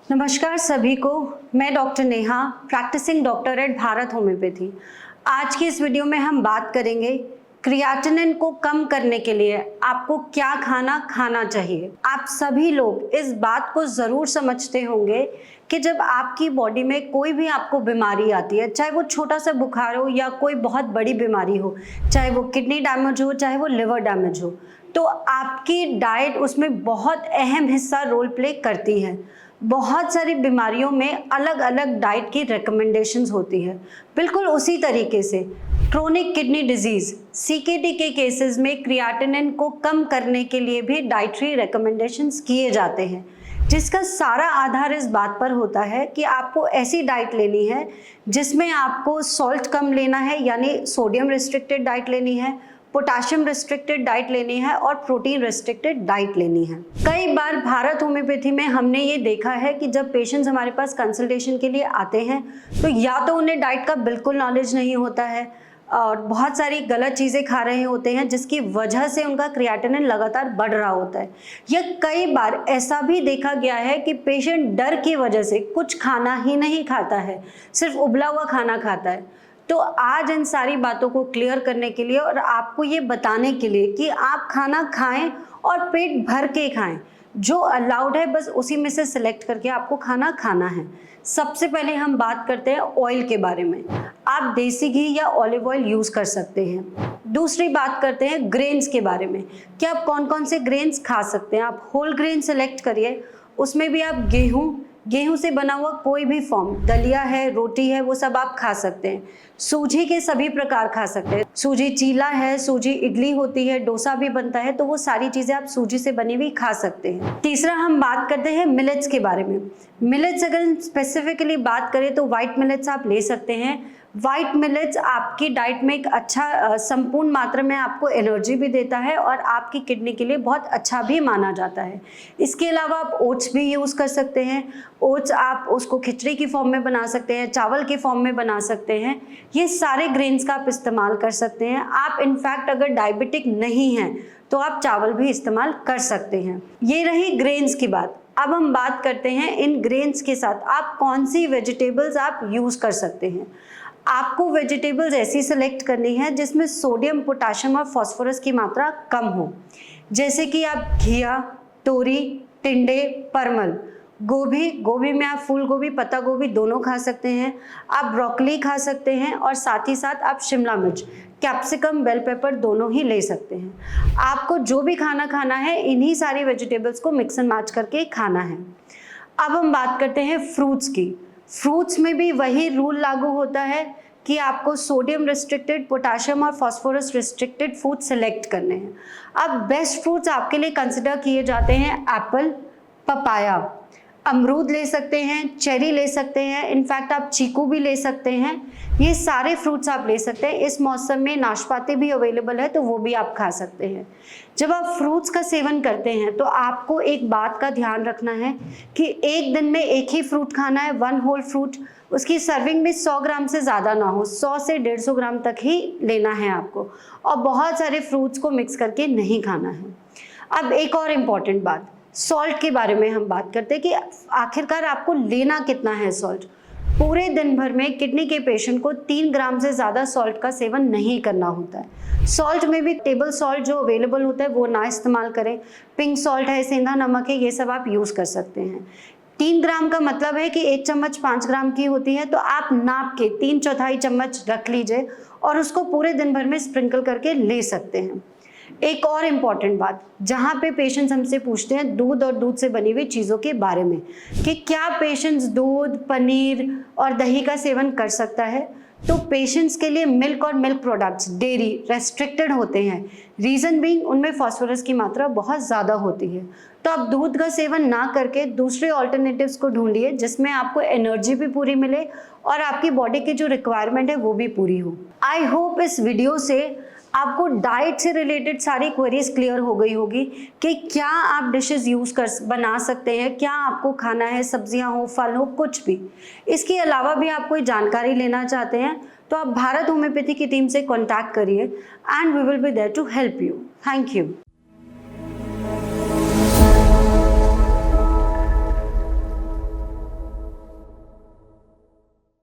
नमस्कार सभी को। मैं doctor Neha, practising doctor at Bharat Homeopathy. आज की इस वीडियो में हम बात करेंगे क्रिएटिनिन को कम करने के लिए आपको क्या खाना चाहिए। आप सभी लोग इस बात को ज़रूर समझते होंगे कि जब आपकी बॉडी में कोई भी आपको बीमारी आती है, चाहे वो छोटा सा बुखार हो या कोई बहुत बड़ी बीमारी हो, चाहे वो किडनी डैमेज हो, चाहे वो लिवर डैमेज हो, तो आपकी डाइट उसमें बहुत अहम हिस्सा रोल प्ले करती है। बहुत सारी बीमारियों में अलग अलग डाइट की रिकमेंडेशंस होती है। बिल्कुल उसी तरीके से क्रोनिक किडनी डिजीज़ सीकेडी के केसेस में क्रिएटिनिन को कम करने के लिए भी डाइटरी रिकमेंडेशंस किए जाते हैं, जिसका सारा आधार इस बात पर होता है कि आपको ऐसी डाइट लेनी है जिसमें आपको सॉल्ट कम लेना है, यानी सोडियम रिस्ट्रिक्टेड डाइट लेनी है, पोटाशियम रिस्ट्रिक्टेड डाइट लेनी है और प्रोटीन रिस्ट्रिक्टेड डाइट लेनी है। कई बार भारत होम्योपैथी में हमने ये देखा है कि जब पेशेंट्स हमारे पास कंसल्टेशन के लिए आते हैं तो या तो उन्हें डाइट का बिल्कुल नॉलेज नहीं होता है और बहुत सारी गलत चीज़ें खा रहे होते हैं, जिसकी वजह से उनका क्रिएटिनिन लगातार बढ़ रहा होता है। या कई बार ऐसा भी देखा गया है कि पेशेंट डर की वजह से कुछ खाना ही नहीं खाता है, सिर्फ उबला हुआ खाना खाता है। तो आज इन सारी बातों को क्लियर करने के लिए और आपको ये बताने के लिए कि आप खाना खाएं और पेट भर के खाएं, जो अलाउड है बस उसी में से सिलेक्ट करके आपको खाना है। सबसे पहले हम बात करते हैं ऑयल के बारे में। आप देसी घी या ऑलिव ऑयल यूज़ कर सकते हैं। दूसरी बात करते हैं ग्रेन्स के बारे में कि आप कौन कौन से ग्रेन्स खा सकते हैं। आप होल ग्रेन सेलेक्ट करिए, उसमें भी आप गेहूं से बना हुआ कोई भी फॉर्म, दलिया है, रोटी है, वो सब आप खा सकते हैं। सूजी के सभी प्रकार खा सकते हैं। सूजी चीला है, सूजी इडली होती है, डोसा भी बनता है, तो वो सारी चीज़ें आप सूजी से बनी हुई खा सकते हैं। तीसरा हम बात करते हैं मिलेट्स के बारे में। मिलेट्स अगर स्पेसिफिकली बात करें तो वाइट मिलेट्स आप ले सकते हैं। वाइट मिलेट्स आपकी डाइट में एक अच्छा संपूर्ण मात्रा में आपको एनर्जी भी देता है और आपकी किडनी के लिए बहुत अच्छा भी माना जाता है। इसके अलावा आप ओट्स भी यूज़ कर सकते हैं। ओट्स आप उसको खिचड़ी की फॉर्म में बना सकते हैं, चावल की फॉर्म में बना सकते हैं। ये सारे ग्रेन्स का आप इस्तेमाल कर सकते हैं। आप इनफैक्ट अगर डायबिटिक नहीं हैं तो आप चावल भी इस्तेमाल कर सकते हैं। ये रही ग्रेन्स की बात। अब हम बात करते हैं इन ग्रेन्स के साथ आप कौन सी वेजिटेबल्स आप यूज़ कर सकते हैं। आपको वेजिटेबल्स ऐसी सेलेक्ट करनी है जिसमें सोडियम, पोटाशियम और फास्फोरस की मात्रा कम हो, जैसे कि आप घिया, तोरी, टिंडे, परमल, गोभी में आप फूल गोभी, पत्ता गोभी दोनों खा सकते हैं। आप ब्रोकली खा सकते हैं और साथ ही साथ आप शिमला मिर्च, कैप्सिकम, बेल पेपर दोनों ही ले सकते हैं। आपको जो भी खाना है इन्हीं सारी वेजिटेबल्स को मिक्स एंड मैच करके खाना है। अब हम बात करते हैं फ्रूट्स की। फ्रूट्स में भी वही रूल लागू होता है कि आपको सोडियम रिस्ट्रिक्टेड, पोटाशियम और फास्फोरस रिस्ट्रिक्टेड फूड सेलेक्ट करने हैं। अब बेस्ट फ्रूट्स आपके लिए कंसिडर किए जाते हैं एप्पल, पपाया, अमरूद ले सकते हैं, चेरी ले सकते हैं, इनफैक्ट आप चीकू भी ले सकते हैं। ये सारे फ्रूट्स आप ले सकते हैं। इस मौसम में नाशपाती भी अवेलेबल है तो वो भी आप खा सकते हैं। जब आप फ्रूट्स का सेवन करते हैं तो आपको एक बात का ध्यान रखना है कि एक दिन में एक ही फ्रूट खाना है, वन होल फ्रूट। उसकी सर्विंग भी 100 ग्राम से ज़्यादा ना हो, 100 से 150 ग्राम तक ही लेना है आपको, और बहुत सारे फ्रूट्स को मिक्स करके नहीं खाना है। अब एक और इम्पॉर्टेंट बात, सॉल्ट के बारे में हम बात करते हैं कि आखिरकार आपको लेना कितना है सॉल्ट। पूरे दिन भर में किडनी के पेशेंट को 3 ग्राम से ज़्यादा सॉल्ट का सेवन नहीं करना होता है। सॉल्ट में भी टेबल सॉल्ट जो अवेलेबल होता है वो ना इस्तेमाल करें। पिंक सॉल्ट है, सेंधा नमक है, ये सब आप यूज़ कर सकते हैं। 3 ग्राम का मतलब है कि 1 चम्मच 5 ग्राम की होती है, तो आप नाप के 3/4 चम्मच रख लीजिए और उसको पूरे दिन भर में स्प्रिंकल करके ले सकते हैं। एक और इम्पॉर्टेंट बात, जहाँ पे पेशेंट्स हमसे पूछते हैं दूध और दूध से बनी हुई चीज़ों के बारे में कि क्या पेशेंट्स दूध, पनीर और दही का सेवन कर सकता है, तो पेशेंट्स के लिए मिल्क और मिल्क प्रोडक्ट्स, डेयरी रेस्ट्रिक्टेड होते हैं। रीज़न बीइंग उनमें फास्फोरस की मात्रा बहुत ज़्यादा होती है। तो आप दूध का सेवन ना करके दूसरे ऑल्टरनेटिव्स को ढूंढिए जिसमें आपको एनर्जी भी पूरी मिले और आपकी बॉडी की जो रिक्वायरमेंट है वो भी पूरी हो। आई होप इस वीडियो से आपको डाइट से रिलेटेड सारी क्वेरीज क्लियर हो गई होगी कि क्या आप डिशेस बना सकते हैं, क्या आपको खाना है, सब्जियां हो, फल हो, कुछ भी। इसके अलावा भी आप कोई जानकारी लेना चाहते हैं तो आप भारत होम्योपैथी की टीम से कॉन्टैक्ट करिए and we will be there to help you. Thank you.